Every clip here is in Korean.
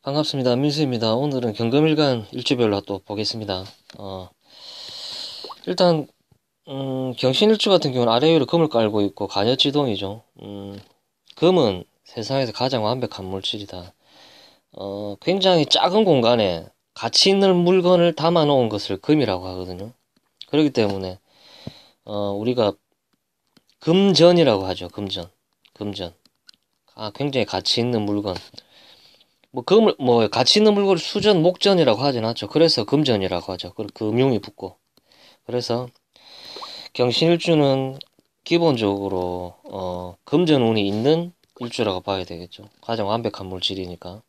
반갑습니다. 민수입니다. 오늘은 경금일간 일주별로 또 보겠습니다. 일단 경신일주 같은 경우는 아래 위로 금을 깔고 있고 간여지동이죠. 금은 세상에서 가장 완벽한 물질이다. 굉장히 작은 공간에 가치 있는 물건을 담아 놓은 것을 금이라고 하거든요. 그렇기 때문에 우리가 금전이라고 하죠. 금전. 굉장히 가치 있는 물건. 금을 가치 있는 물건을 수전, 목전이라고 하진 않죠. 그래서 금전이라고 하죠. 그 금융이 붙고. 그래서 경신일주는 기본적으로 금전운이 있는 일주라고 봐야 되겠죠. 가장 완벽한 물질이니까.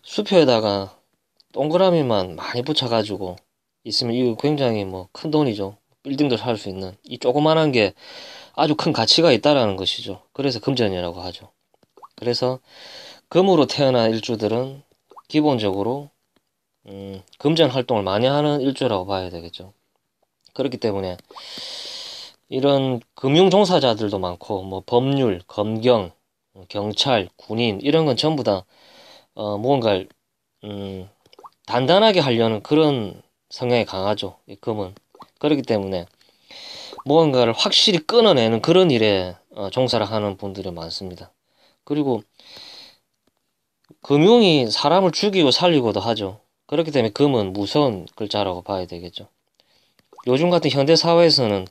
수표에다가 동그라미만 많이 붙여가지고 있으면 이거 굉장히 큰 돈이죠. 빌딩도 살 수 있는 이 조그만한 게 아주 큰 가치가 있다라는 것이죠. 그래서 금전이라고 하죠. 그래서 금으로 태어난 일주들은 기본적으로 금전 활동을 많이 하는 일주라고 봐야 되겠죠. 그렇기 때문에 이런 금융 종사자들도 많고 법률, 검경, 경찰, 군인 이런 건 전부 다 무언가를 단단하게 하려는 그런 성향이 강하죠. 이 금은. 그렇기 때문에 무언가를 확실히 끊어내는 그런 일에 종사를 하는 분들이 많습니다. 그리고 금융이 사람을 죽이고 살리고도 하죠. 그렇기 때문에 금은 무서운 글자라고 봐야 되겠죠. 요즘 같은 현대 사회에서는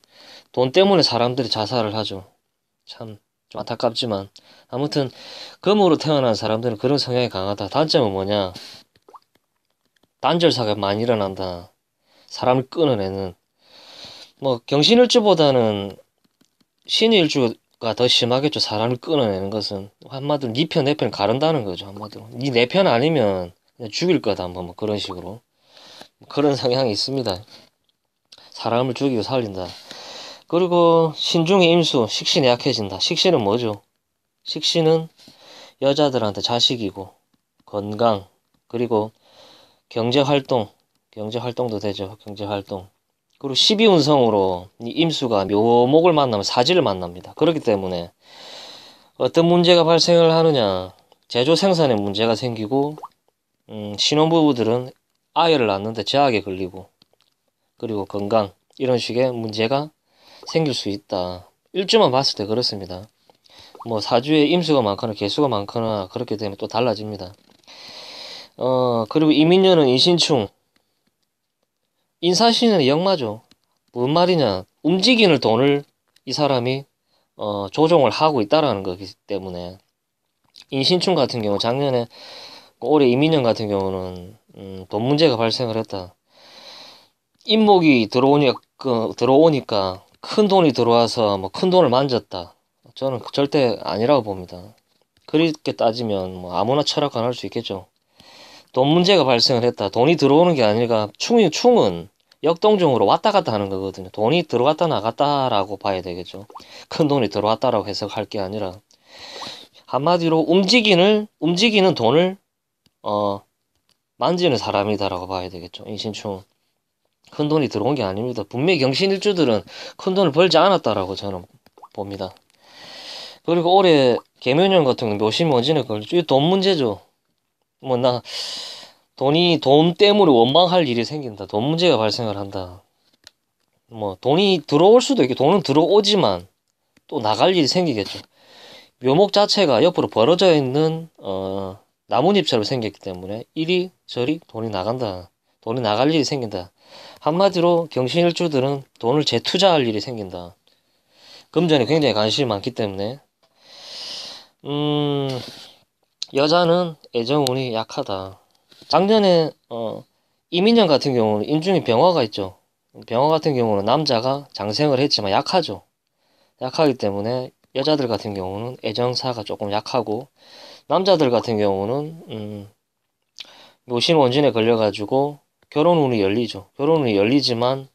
돈 때문에 사람들이 자살을 하죠. 참 좀 안타깝지만 아무튼 금으로 태어난 사람들은 그런 성향이 강하다. 단점은 뭐냐? 단절사가 많이 일어난다. 사람을 끊어내는 경신일주보다는 신일주가 더 심하겠죠. 사람을 끊어내는 것은 한마디로 니 편 내 편 가른다는 거죠. 한마디로 니 내 편 아니면 그냥 죽일 거다. 그런 식으로 그런 성향이 있습니다. 사람을 죽이고 살린다. 그리고 신중의 임수, 식신이 약해진다. 식신은 뭐죠? 식신은 여자들한테 자식이고 건강 그리고 경제활동도 되죠. 경제활동. 그리고 12운성으로 이 임수가 묘목을 만나면 사지를 만납니다. 그렇기 때문에 어떤 문제가 발생을 하느냐, 제조 생산에 문제가 생기고 신혼부부들은 아이를 낳는데 제약에 걸리고 그리고 건강 이런 식의 문제가 생길 수 있다. 일주만 봤을 때 그렇습니다. 사주에 임수가 많거나 개수가 많거나 그렇게 되면 또 달라집니다. 그리고 이민년은 인신충, 인사신은 역마죠. 뭔 말이냐? 움직이는 돈을 이 사람이 조종을 하고 있다라는 거기 때문에 인신충 같은 경우 작년에 올해 이민년 같은 경우는 돈 문제가 발생을 했다. 인목이 들어오니까 큰 돈이 들어와서 큰 돈을 만졌다. 저는 절대 아니라고 봅니다. 그렇게 따지면 아무나 철학관 할 수 있겠죠. 돈 문제가 발생을 했다. 돈이 들어오는 게 아니라 충은 역동적으로 왔다 갔다 하는 거거든요. 돈이 들어갔다 나갔다라고 봐야 되겠죠. 큰 돈이 들어왔다라고 해석할 게 아니라 한마디로 움직이는 돈을 만지는 사람이다라고 봐야 되겠죠. 인신충. 큰 돈이 들어온 게 아닙니다. 분명히 경신일주들은 큰 돈을 벌지 않았다라고 저는 봅니다. 그리고 올해 개묘년 같은 경우 묘신원진에 걸리죠. 이 돈 문제죠. 돈 때문에 원망할 일이 생긴다. 돈 문제가 발생을 한다. 돈이 들어올 수도 있고 돈은 들어오지만 또 나갈 일이 생기겠죠. 묘목 자체가 옆으로 벌어져 있는 나뭇잎처럼 생겼기 때문에 이리저리 돈이 나간다. 돈이 나갈 일이 생긴다. 한마디로 경신일주들은 돈을 재투자할 일이 생긴다. 금전에 굉장히 관심이 많기 때문에 여자는 애정운이 약하다. 작년에 이민년 같은 경우는 인중에 병화가 있죠. 병화 같은 경우는 남자가 장생을 했지만 약하죠. 약하기 때문에 여자들 같은 경우는 애정사가 조금 약하고 남자들 같은 경우는 묘신 원진에 걸려가지고 결혼운이 열리죠. 결혼운이 열리지만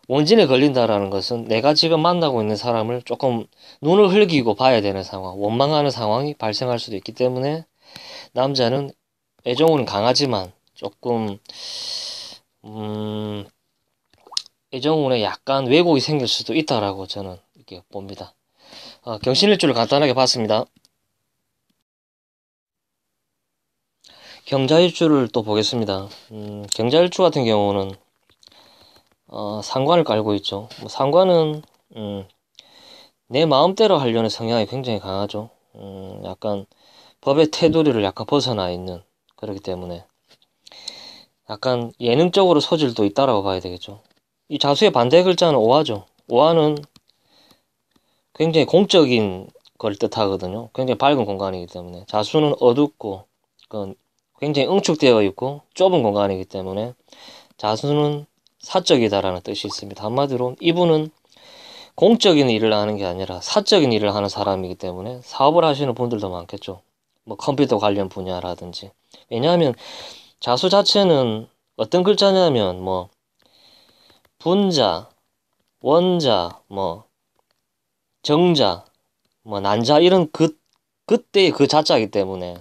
원진에 걸린다라는 것은 내가 지금 만나고 있는 사람을 조금 눈을 흘기고 봐야 되는 상황, 원망하는 상황이 발생할 수도 있기 때문에 남자는 애정운은 강하지만 조금 애정운에 약간 왜곡이 생길 수도 있다라고 저는 이렇게 봅니다. 경신일주를 간단하게 봤습니다. 경자일주를 또 보겠습니다. 경자일주 같은 경우는 상관을 깔고 있죠. 뭐 상관은 내 마음대로 하려는 성향이 굉장히 강하죠. 약간 법의 테두리를 약간 벗어나 있는, 그렇기 때문에 약간 예능적으로 소질도 있다라고 봐야 되겠죠. 이 자수의 반대 글자는 오화죠. 오화는 굉장히 공적인 걸 뜻하거든요. 굉장히 밝은 공간이기 때문에. 자수는 어둡고 굉장히 응축되어 있고 좁은 공간이기 때문에 자수는 사적이다라는 뜻이 있습니다. 한마디로 이분은 공적인 일을 하는 게 아니라 사적인 일을 하는 사람이기 때문에 사업을 하시는 분들도 많겠죠. 뭐 컴퓨터 관련 분야라든지. 왜냐하면 자수 자체는 어떤 글자냐면 뭐 분자, 원자, 뭐 정자, 뭐 난자 이런 그때의 그 자자이기 때문에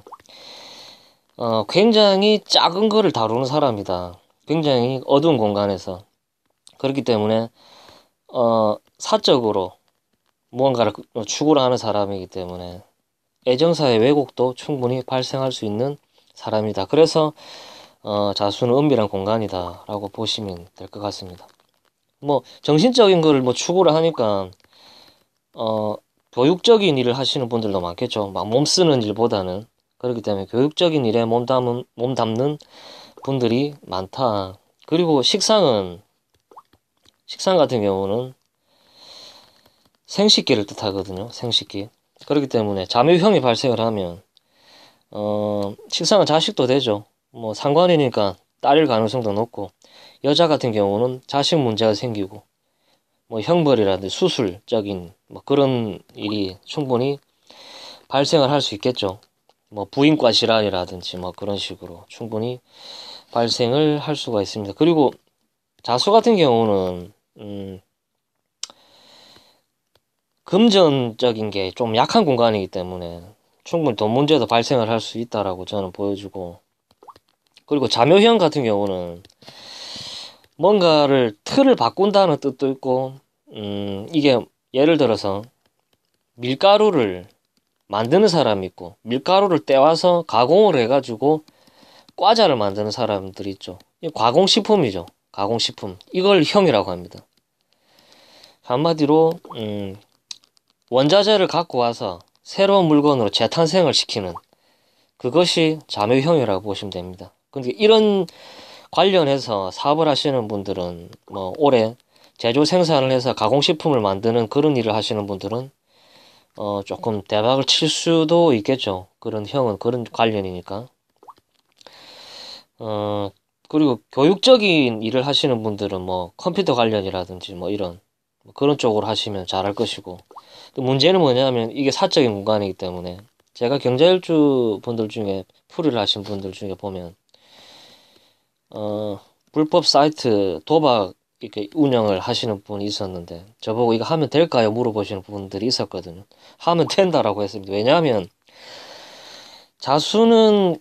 굉장히 작은 거를 다루는 사람이다. 굉장히 어두운 공간에서. 그렇기 때문에 사적으로 무언가를 추구를 하는 사람이기 때문에 애정사의 왜곡도 충분히 발생할 수 있는 사람이다. 그래서 자수는 은밀한 공간이다 라고 보시면 될 것 같습니다. 뭐 정신적인 거를 뭐 추구를 하니까 교육적인 일을 하시는 분들도 많겠죠. 막 몸 쓰는 일보다는. 그렇기 때문에 교육적인 일에 몸 담는 분들이 많다. 그리고 식상 같은 경우는 생식기를 뜻하거든요. 생식기. 그렇기 때문에 자묘형이 발생을 하면 식상은 자식도 되죠. 뭐 상관이니까 딸일 가능성도 높고, 여자 같은 경우는 자식 문제가 생기고 뭐 형벌이라든지 수술적인 뭐 그런 일이 충분히 발생을 할 수 있겠죠. 뭐 부인과 질환이라든지 뭐 그런 식으로 충분히 발생을 할 수가 있습니다. 그리고 자수 같은 경우는 금전적인 게 좀 약한 공간이기 때문에 충분히 돈 문제도 발생을 할 수 있다라고 저는 보여주고, 그리고 자묘형 같은 경우는 뭔가를 틀을 바꾼다는 뜻도 있고, 이게 예를 들어서 밀가루를 만드는 사람이 있고 밀가루를 떼와서 가공을 해가지고 과자를 만드는 사람들이 있죠. 이 가공식품이죠. 가공식품. 이걸 형이라고 합니다. 한마디로 원자재를 갖고 와서 새로운 물건으로 재탄생을 시키는, 그것이 자묘형이라고 보시면 됩니다. 근데 이런 관련해서 사업을 하시는 분들은 뭐 올해 제조 생산을 해서 가공식품을 만드는 그런 일을 하시는 분들은 조금 대박을 칠 수도 있겠죠. 그런 형은 그런 관련이니까. 그리고 교육적인 일을 하시는 분들은 뭐 컴퓨터 관련이라든지 뭐 이런 뭐 그런 쪽으로 하시면 잘할 것이고, 또 문제는 뭐냐면 이게 사적인 공간이기 때문에 제가 경자일주 분들 중에 풀이를 하신 분들 중에 보면 불법 사이트 도박 이렇게 운영을 하시는 분이 있었는데 저보고 이거 하면 될까요? 물어보시는 분들이 있었거든요. 하면 된다라고 했습니다. 왜냐하면 자수는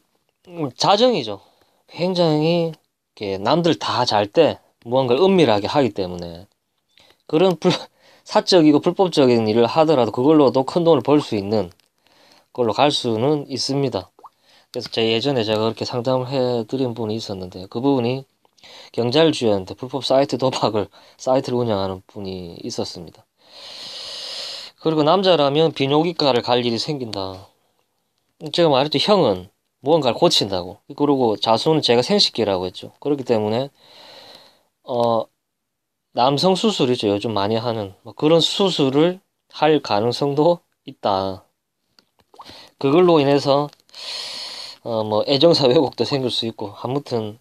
자정이죠. 굉장히 이렇게 남들 다 잘 때 무언가를 은밀하게 하기 때문에 그런 사적이고 불법적인 일을 하더라도 그걸로도 큰 돈을 벌 수 있는 걸로 갈 수는 있습니다. 그래서 예전에 제가 그렇게 상담을 해드린 분이 있었는데 그 부분이 경자일주였는데 불법 사이트 도박을 사이트를 운영하는 분이 있었습니다. 그리고 남자라면 비뇨기과를 갈 일이 생긴다. 제가 말했죠. 형은 무언가를 고친다고. 그리고 자수는 제가 생식기라고 했죠. 그렇기 때문에 남성 수술이죠. 요즘 많이 하는 뭐 그런 수술을 할 가능성도 있다. 그걸로 인해서 뭐 애정사 왜곡도 생길 수 있고, 아무튼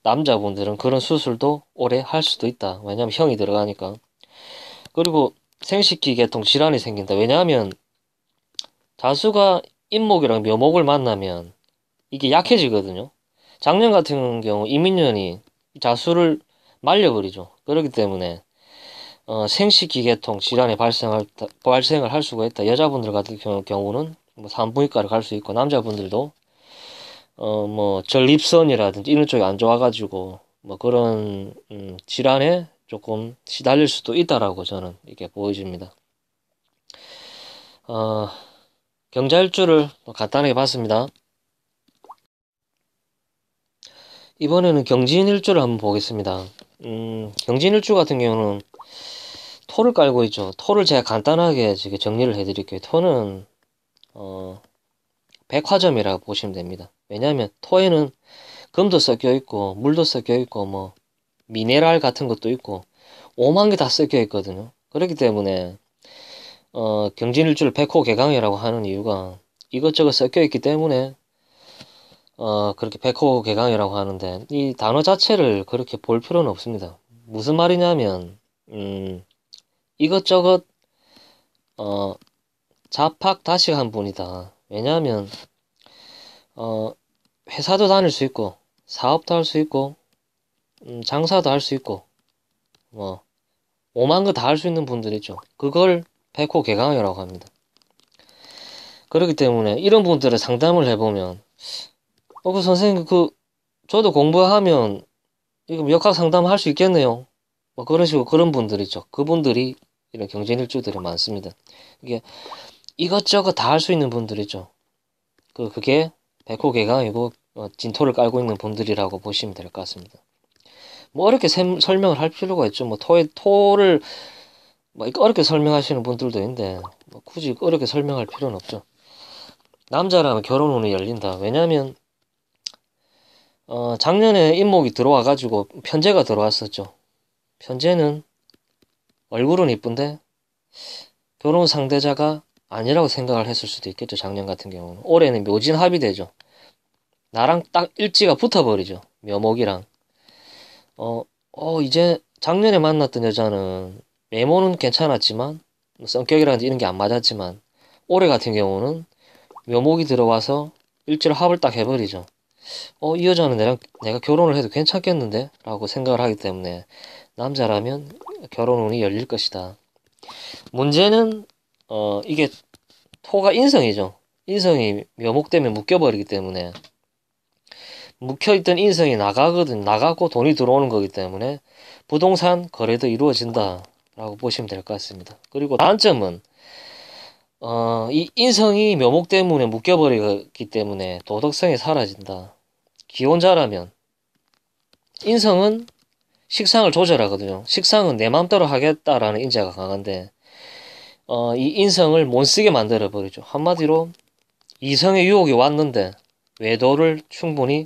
남자분들은 그런 수술도 오래 할 수도 있다. 왜냐면 형이 들어가니까. 그리고 생식기 계통 질환이 생긴다. 왜냐하면 자수가 인목이랑 묘목을 만나면 이게 약해지거든요. 작년 같은 경우 이민년이 자수를 말려버리죠. 그렇기 때문에 생식기 계통 질환이 발생을 할 수가 있다. 여자분들 같은 경우는 뭐 산부인과를 갈 수 있고, 남자분들도 뭐 전립선이라든지 이런 쪽이 안 좋아가지고 뭐 그런 질환에 조금 시달릴 수도 있다라고 저는 이렇게 보여집니다. 경자일주를 간단하게 봤습니다. 이번에는 경진일주를 한번 보겠습니다. 경진일주 같은 경우는 토를 깔고 있죠. 토를 제가 간단하게 지금 정리를 해드릴게요. 토는 백화점이라고 보시면 됩니다. 왜냐하면 토에는 금도 섞여 있고 물도 섞여 있고 뭐 미네랄 같은 것도 있고 오만 개 다 섞여 있거든요. 그렇기 때문에 경진일주를 백호개강이라고 하는 이유가 이것저것 섞여 있기 때문에 그렇게 백호개강이라고 하는데, 이 단어 자체를 그렇게 볼 필요는 없습니다. 무슨 말이냐면 이것저것 잡학다식한 분이다. 왜냐하면 회사도 다닐 수 있고 사업도 할 수 있고 장사도 할 수 있고 뭐 오만 거 다 할 수 있는 분들이죠. 그걸 백호개강이라고 합니다. 그렇기 때문에 이런 분들의 상담을 해보면 그 선생님 저도 공부하면 이거 역학 상담 할 수 있겠네요. 뭐 그런 식으로 그런 분들이죠. 그분들이 이런 경쟁일주들이 많습니다. 이게 이것저것 다 할 수 있는 분들이죠. 그게 백호개강이고 진토를 깔고 있는 분들이라고 보시면 될 것 같습니다. 뭐 어렵게 설명을 할 필요가 있죠. 뭐 토를 뭐 어렵게 설명하시는 분들도 있는데 뭐 굳이 어렵게 설명할 필요는 없죠. 남자라면 결혼 운이 열린다. 왜냐면 작년에 인목이 들어와가지고 편제가 들어왔었죠. 편제는 얼굴은 이쁜데 결혼 상대자가 아니라고 생각을 했을 수도 있겠죠. 작년 같은 경우는. 올해는 묘진합이 되죠. 나랑 딱 일지가 붙어버리죠. 묘목이랑. 이제 작년에 만났던 여자는 외모는 괜찮았지만 성격이라든지 이런 게 안 맞았지만 올해 같은 경우는 묘목이 들어와서 일지를 합을 딱 해버리죠. 이 여자는 내가 결혼을 해도 괜찮겠는데? 라고 생각을 하기 때문에 남자라면 결혼 운이 열릴 것이다. 문제는 이게 토가 인성이죠. 인성이 묘목 때문에 묶여버리기 때문에 묶여있던 인성이 나가고 돈이 들어오는 거기 때문에 부동산 거래도 이루어진다 라고 보시면 될 것 같습니다. 그리고 단점은 이 인성이 묘목 때문에 묶여버리기 때문에 도덕성이 사라진다. 기혼자라면 인성은 식상을 조절하거든요. 식상은 내 마음대로 하겠다라는 인자가 강한데 이 인성을 못쓰게 만들어 버리죠. 한마디로 이성의 유혹이 왔는데 외도를 충분히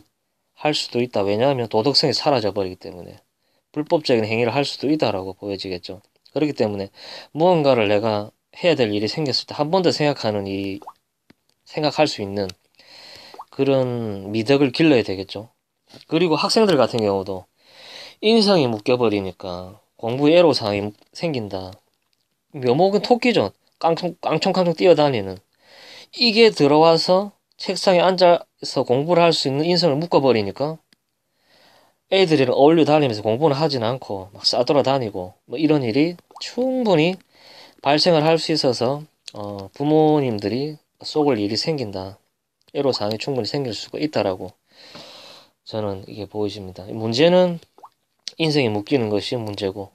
할 수도 있다. 왜냐하면 도덕성이 사라져 버리기 때문에 불법적인 행위를 할 수도 있다라고 보여지겠죠. 그렇기 때문에 무언가를 내가 해야 될 일이 생겼을 때 한 번 더 생각할 수 있는 그런 미덕을 길러야 되겠죠. 그리고 학생들 같은 경우도 인성이 묶여버리니까 공부에 애로사항이 생긴다. 묘목은 토끼죠. 깡총깡총 뛰어다니는. 이게 들어와서 책상에 앉아서 공부를 할 수 있는 인성을 묶어버리니까 애들이랑 어울려 다니면서 공부는 하진 않고 막 싸돌아다니고 뭐 이런 일이 충분히 발생을 할 수 있어서 부모님들이 속을 일이 생긴다. 애로사항이 충분히 생길 수가 있다라고 저는 이게 보여집니다. 문제는 인생이 묶이는 것이 문제고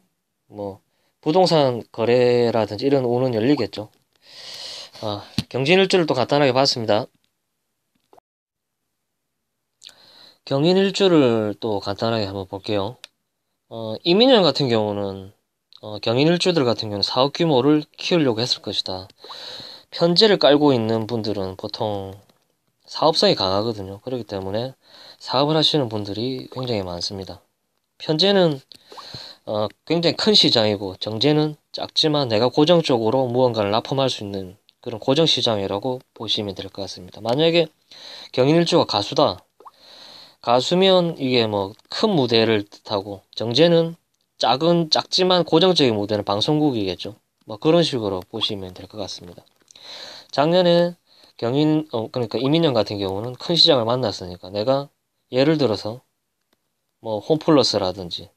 뭐 부동산 거래라든지 이런 운은 열리겠죠. 경진일주를 또 간단하게 봤습니다. 경인일주를 또 간단하게 한번 볼게요. 이민년 같은 경우는 경인일주들 같은 경우는 사업 규모를 키우려고 했을 것이다. 편제를 깔고 있는 분들은 보통 사업성이 강하거든요. 그렇기 때문에 사업을 하시는 분들이 굉장히 많습니다. 편제는 굉장히 큰 시장이고 정제는 작지만 내가 고정적으로 무언가를 납품할 수 있는 그런 고정 시장이라고 보시면 될 것 같습니다. 만약에 경인일주가 가수다. 가수면 이게 뭐 큰 무대를 뜻하고 정제는 작지만 고정적인 무대는 방송국이겠죠. 뭐 그런 식으로 보시면 될 것 같습니다. 작년에 그러니까 이민영 같은 경우는 큰 시장을 만났으니까 내가 예를 들어서 뭐 홈플러스라든지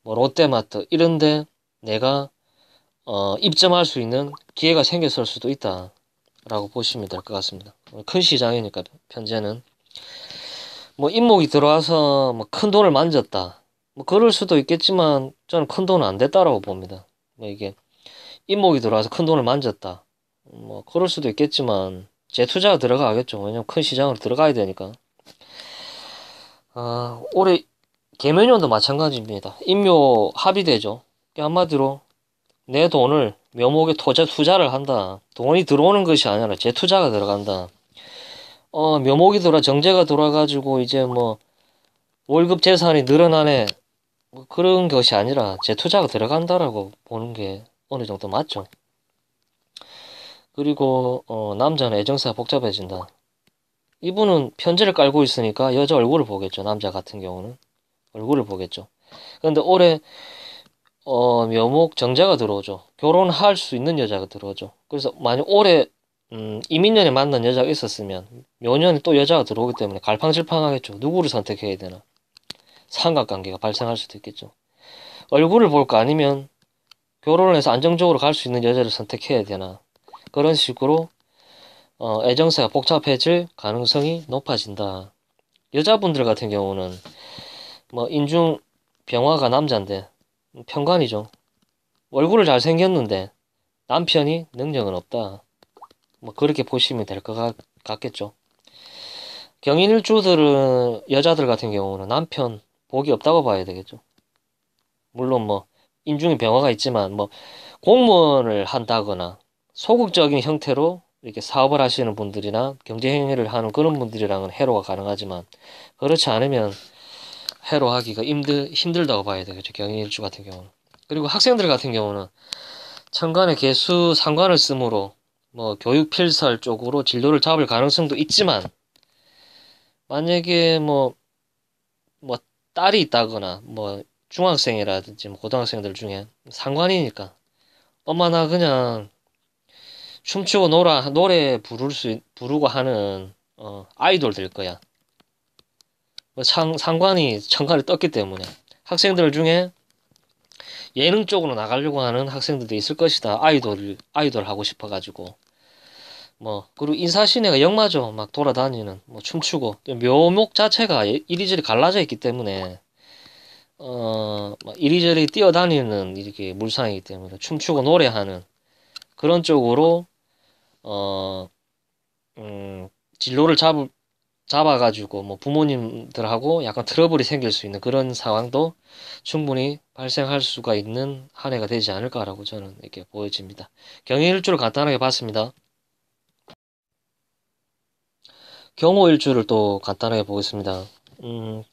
뭐 롯데마트 이런데 내가 입점할 수 있는 기회가 생겼을 수도 있다 라고 보시면 될 것 같습니다. 큰 시장이니까 현재는 뭐 인목이 들어와서 뭐 큰 돈을 만졌다 뭐 그럴 수도 있겠지만 저는 큰 돈은 안 됐다라고 봅니다. 뭐 이게 인목이 들어와서 큰 돈을 만졌다 뭐 그럴 수도 있겠지만 재투자가 들어가겠죠. 왜냐면 큰 시장으로 들어가야 되니까. 올해 계면연도 마찬가지입니다. 인묘 합의되죠. 한마디로 내 돈을 묘목에 투자를 한다. 돈이 들어오는 것이 아니라 재투자가 들어간다. 묘목이 정제가 돌아가지고 이제 뭐 월급 재산이 늘어나네. 뭐 그런 것이 아니라 재투자가 들어간다라고 보는 게 어느 정도 맞죠. 그리고 남자는 애정사가 복잡해진다. 이분은 편지를 깔고 있으니까 여자 얼굴을 보겠죠. 남자 같은 경우는 얼굴을 보겠죠. 근데 올해 묘목 정제가 들어오죠. 결혼할 수 있는 여자가 들어오죠. 그래서 만약 올해 이민년에 만난 여자가 있었으면 묘년에 또 여자가 들어오기 때문에 갈팡질팡하겠죠. 누구를 선택해야 되나. 삼각관계가 발생할 수도 있겠죠. 얼굴을 볼까 아니면 결혼을 해서 안정적으로 갈 수 있는 여자를 선택해야 되나. 그런 식으로 애정사가 복잡해질 가능성이 높아진다. 여자분들 같은 경우는 뭐 인중 병화가 남자인데 편관이죠. 얼굴을 잘생겼는데 남편이 능력은 없다. 뭐 그렇게 보시면 될 것 같겠죠. 경인일주들은 여자들 같은 경우는 남편 복이 없다고 봐야 되겠죠. 물론 뭐 인중에 병화가 있지만 뭐 공무원을 한다거나 소극적인 형태로 이렇게 사업을 하시는 분들이나 경제 행위를 하는 그런 분들이랑은 해로가 가능하지만 그렇지 않으면 해로하기가 힘들다고 봐야 되겠죠. 경인일주 같은 경우는. 그리고 학생들 같은 경우는 천간에 개수 상관을 쓰므로 뭐 교육 필설 쪽으로 진로를 잡을 가능성도 있지만 만약에 뭐 딸이 있다거나 뭐 중학생이라든지 뭐 고등학생들 중에 상관이니까 엄마 나 그냥 춤추고 노래 부르고 하는 아이돌 될 거야. 뭐 상관이 천간에 떴기 때문에 학생들 중에 예능 쪽으로 나가려고 하는 학생들도 있을 것이다. 아이돌 하고 싶어가지고. 뭐, 그리고 인사시내가 역마죠. 막 돌아다니는, 뭐, 춤추고. 묘목 자체가 이리저리 갈라져 있기 때문에, 막 이리저리 뛰어다니는 이렇게 물상이기 때문에, 춤추고 노래하는 그런 쪽으로, 어, 진로를 잡아가지고, 뭐, 부모님들하고 약간 트러블이 생길 수 있는 그런 상황도 충분히 발생할 수가 있는 한 해가 되지 않을까라고 저는 이렇게 보여집니다. 경일주를 간단하게 봤습니다. 경호일주를 또 간단하게 보겠습니다.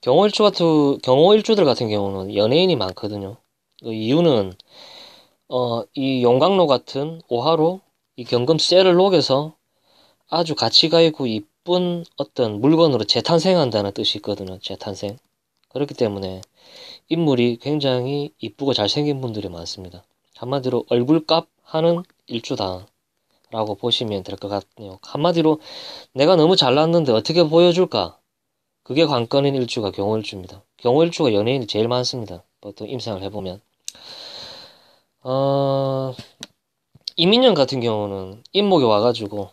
경호일주들 같은 경우는 연예인이 많거든요. 그 이유는, 이 용광로 같은 오화로 이 경금 쇠를 녹여서 아주 가치가 있고 이쁜 어떤 물건으로 재탄생한다는 뜻이 있거든요. 재탄생. 그렇기 때문에 인물이 굉장히 이쁘고 잘생긴 분들이 많습니다. 한마디로 얼굴값 하는 일주다. 라고 보시면 될 것 같네요. 한마디로 내가 너무 잘났는데 어떻게 보여줄까? 그게 관건인 일주가 경호일주입니다. 경호일주가 연예인이 제일 많습니다. 보통 임상을 해보면. 이민년 같은 경우는 인목이 와가지고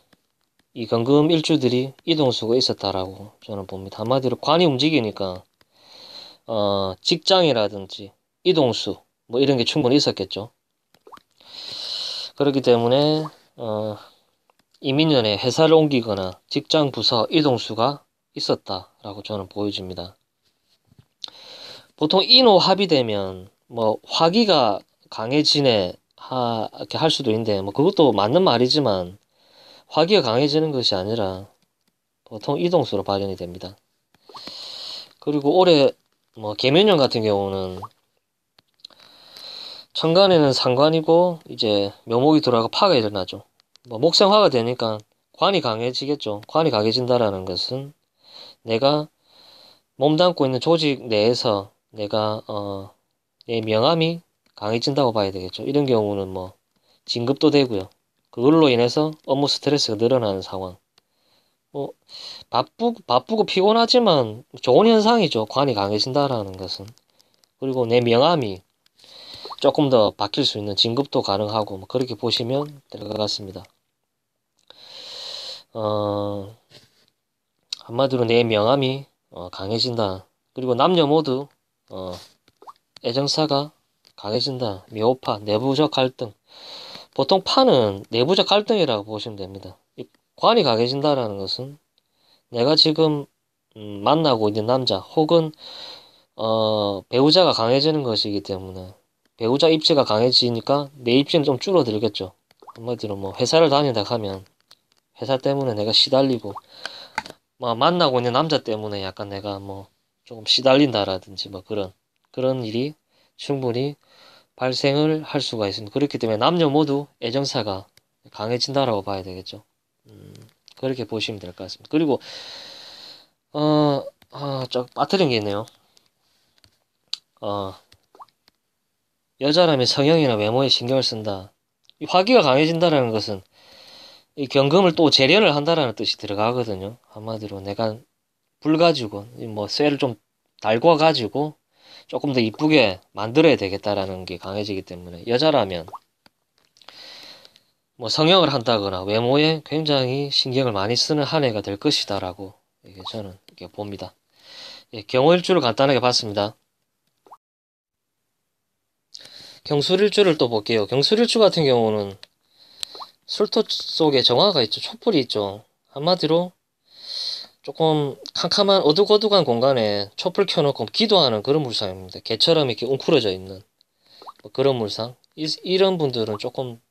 이 경금 일주들이 이동수가 있었다라고 저는 봅니다. 한마디로 관이 움직이니까 직장이라든지 이동수 뭐 이런 게 충분히 있었겠죠. 그렇기 때문에 이민년에 회사를 옮기거나 직장 부서 이동수가 있었다라고 저는 보여집니다. 보통 인호 합의되면 뭐 화기가 강해지네 이렇게 할 수도 있는데 뭐 그것도 맞는 말이지만 화기가 강해지는 것이 아니라 보통 이동수로 발현이 됩니다. 그리고 올해 뭐 계면년 같은 경우는 천간에는 상관이고 이제 묘목이 들어가고 파가 일어나죠. 뭐 목생화가 되니까 관이 강해지겠죠. 관이 강해진다라는 것은 내가 몸담고 있는 조직 내에서 내가 내 명함이 강해진다고 봐야 되겠죠. 이런 경우는 뭐 진급도 되고요. 그걸로 인해서 업무 스트레스가 늘어나는 상황. 뭐 바쁘고 피곤하지만 좋은 현상이죠. 관이 강해진다라는 것은. 그리고 내 명함이 조금 더 바뀔 수 있는 진급도 가능하고 뭐 그렇게 보시면 될 것 같습니다. 한마디로 내 명함이 강해진다. 그리고 남녀 모두 애정사가 강해진다. 묘파, 내부적 갈등. 보통 파는 내부적 갈등이라고 보시면 됩니다. 관이 강해진다라는 것은 내가 지금 만나고 있는 남자 혹은 배우자가 강해지는 것이기 때문에 배우자 입지가 강해지니까 내 입지는 좀 줄어들겠죠. 한마디로 뭐 회사를 다닌다 하면 회사 때문에 내가 시달리고 뭐 만나고 있는 남자 때문에 약간 내가 뭐 조금 시달린다라든지 뭐 그런 일이 충분히 발생을 할 수가 있습니다. 그렇기 때문에 남녀 모두 애정사가 강해진다라고 봐야 되겠죠. 그렇게 보시면 될 것 같습니다. 그리고 빠뜨린 게 있네요. 어, 여자라면 성형이나 외모에 신경을 쓴다. 이 화기가 강해진다라는 것은 이 경금을 또 재련을 한다라는 뜻이 들어가거든요. 한마디로 내가 불 가지고 뭐 쇠를 좀 달궈 가지고 조금 더 이쁘게 만들어야 되겠다라는 게 강해지기 때문에 여자라면 뭐 성형을 한다거나 외모에 굉장히 신경을 많이 쓰는 한 해가 될 것이다라고 저는 이렇게 봅니다. 예, 경호일주를 간단하게 봤습니다. 경술일주를 또 볼게요. 경술일주 같은 경우는 술토 속에 정화가 있죠. 촛불이 있죠. 한마디로 조금 캄캄한 어둑어둑한 공간에 촛불 켜놓고 기도하는 그런 물상입니다. 개처럼 이렇게 웅크러져 있는 뭐 그런 물상. 이런 분들은 조금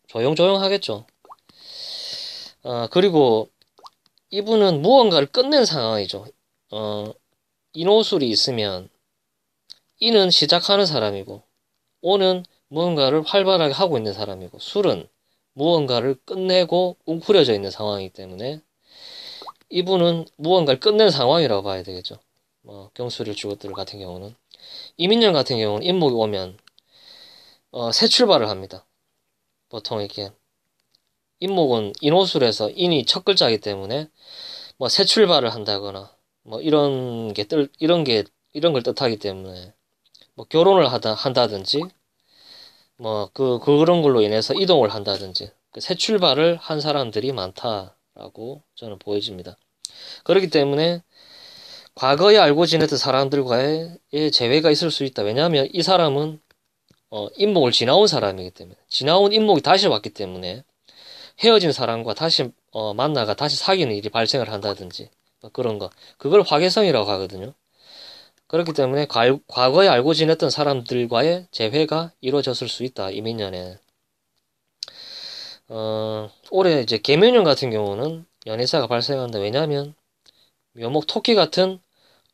조용조용하겠죠. 그리고 이분은 무언가를 끝낸 상황이죠. 인호술이 있으면 이는 시작하는 사람이고 오는 무언가를 활발하게 하고 있는 사람이고 술은 무언가를 끝내고 웅크려져 있는 상황이기 때문에 이분은 무언가를 끝낸 상황이라고 봐야 되겠죠. 경술일주 것들 같은 경우는 이민년 같은 경우는 인목이 오면 새 출발을 합니다. 보통 이렇게 인목은 인호술에서 인이 첫 글자이기 때문에 뭐 새 출발을 한다거나 뭐 이런 걸 뜻하기 때문에 뭐 결혼을 한다든지 뭐 그런 걸로 인해서 이동을 한다든지 새 출발을 한 사람들이 많다라고 저는 보여집니다. 그렇기 때문에 과거에 알고 지냈던 사람들과의 재회가 있을 수 있다. 왜냐하면 이 사람은 인목을 지나온 사람이기 때문에 지나온 인목이 다시 왔기 때문에 헤어진 사람과 다시 만나가 다시 사귀는 일이 발생을 한다든지 뭐 그런 거 그걸 화개성이라고 하거든요. 그렇기 때문에 과거에 알고 지냈던 사람들과의 재회가 이루어졌을 수 있다. 이민년에 올해 이제 계묘년 같은 경우는 연애사가 발생한다. 왜냐하면 묘목 토끼 같은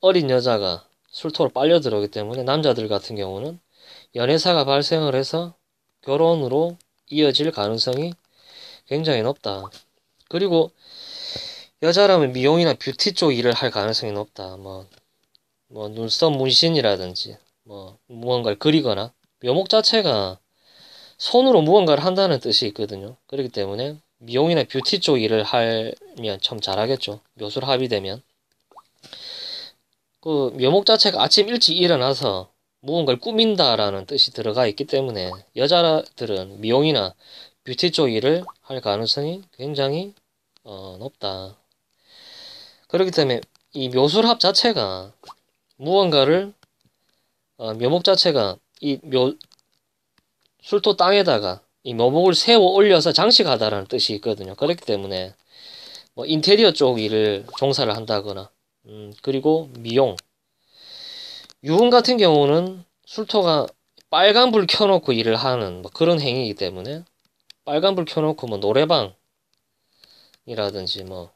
어린 여자가 술토로 빨려 들어오기 때문에 남자들 같은 경우는 연애사가 발생을 해서 결혼으로 이어질 가능성이 굉장히 높다. 그리고 여자라면 미용이나 뷰티 쪽 일을 할 가능성이 높다. 뭐 눈썹 문신이라든지 뭐 무언가를 그리거나 묘목 자체가 손으로 무언가를 한다는 뜻이 있거든요. 그렇기 때문에 미용이나 뷰티 쪽 일을 하면 참 잘하겠죠. 묘술 합의되면. 그 묘목 자체가 아침 일찍 일어나서 무언가를 꾸민다라는 뜻이 들어가 있기 때문에 여자들은 미용이나 뷰티 쪽 일을 할 가능성이 굉장히 높다. 그렇기 때문에 이 묘술합 자체가 무언가를 묘목 자체가 이 술토 땅에다가 이 묘목을 세워 올려서 장식하다라는 뜻이 있거든요. 그렇기 때문에 뭐 인테리어 쪽 일을 종사를 한다거나 그리고 미용 유흥 같은 경우는 술토가 빨간 불 켜놓고 일을 하는 뭐 그런 행위이기 때문에 빨간 불 켜놓고 뭐 노래방이라든지 뭐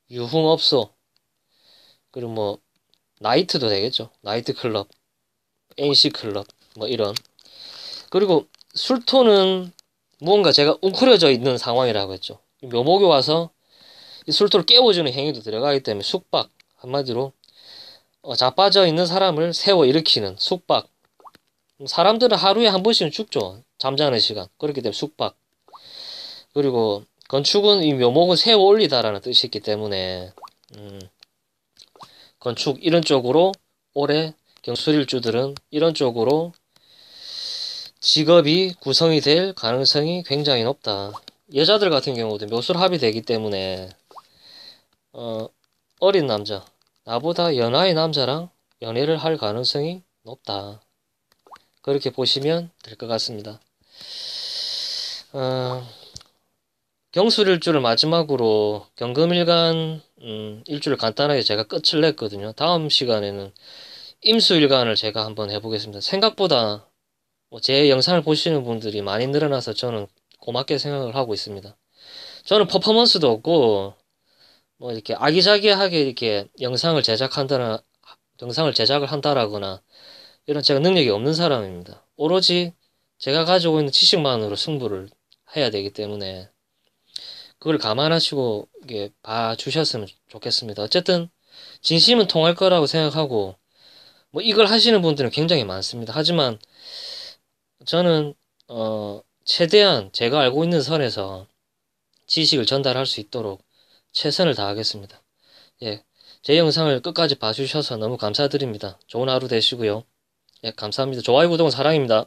유흥업소 그리고 뭐 나이트도 되겠죠. 나이트 클럽, NC 클럽 뭐 이런 그리고 술토는 무언가 제가 웅크려져 있는 상황이라고 했죠. 묘목이 와서 이 술토를 깨워주는 행위도 들어가기 때문에 숙박 한마디로 자빠져 있는 사람을 세워 일으키는 숙박. 사람들은 하루에 한 번씩은 죽죠. 잠자는 시간. 그렇기 때문에 숙박. 그리고 건축은 이 묘목은 세워 올리다라는 뜻이 있기 때문에 건축 이런 쪽으로 올해 경술일주들은 이런 쪽으로 직업이 구성이 될 가능성이 굉장히 높다. 여자들 같은 경우도 묘술 합이 되기 때문에 어린 남자, 나보다 연하의 남자랑 연애를 할 가능성이 높다. 그렇게 보시면 될 것 같습니다. 경술일주를 마지막으로 경금일간 일주를 간단하게 제가 끝을 냈거든요. 다음 시간에는 임수일간을 제가 한번 해보겠습니다. 생각보다 뭐제 영상을 보시는 분들이 많이 늘어나서 저는 고맙게 생각을 하고 있습니다. 저는 퍼포먼스도 없고 뭐 이렇게 아기자기하게 이렇게 영상을 제작을 한다라거나 이런 제가 능력이 없는 사람입니다. 오로지 제가 가지고 있는 지식만으로 승부를 해야 되기 때문에 그걸 감안하시고 이게 봐주셨으면 좋겠습니다. 어쨌든 진심은 통할 거라고 생각하고 뭐 이걸 하시는 분들은 굉장히 많습니다. 하지만 저는 최대한 제가 알고 있는 선에서 지식을 전달할 수 있도록 최선을 다하겠습니다. 예, 제 영상을 끝까지 봐주셔서 너무 감사드립니다. 좋은 하루 되시고요. 예, 감사합니다. 좋아요, 구독은 사랑입니다.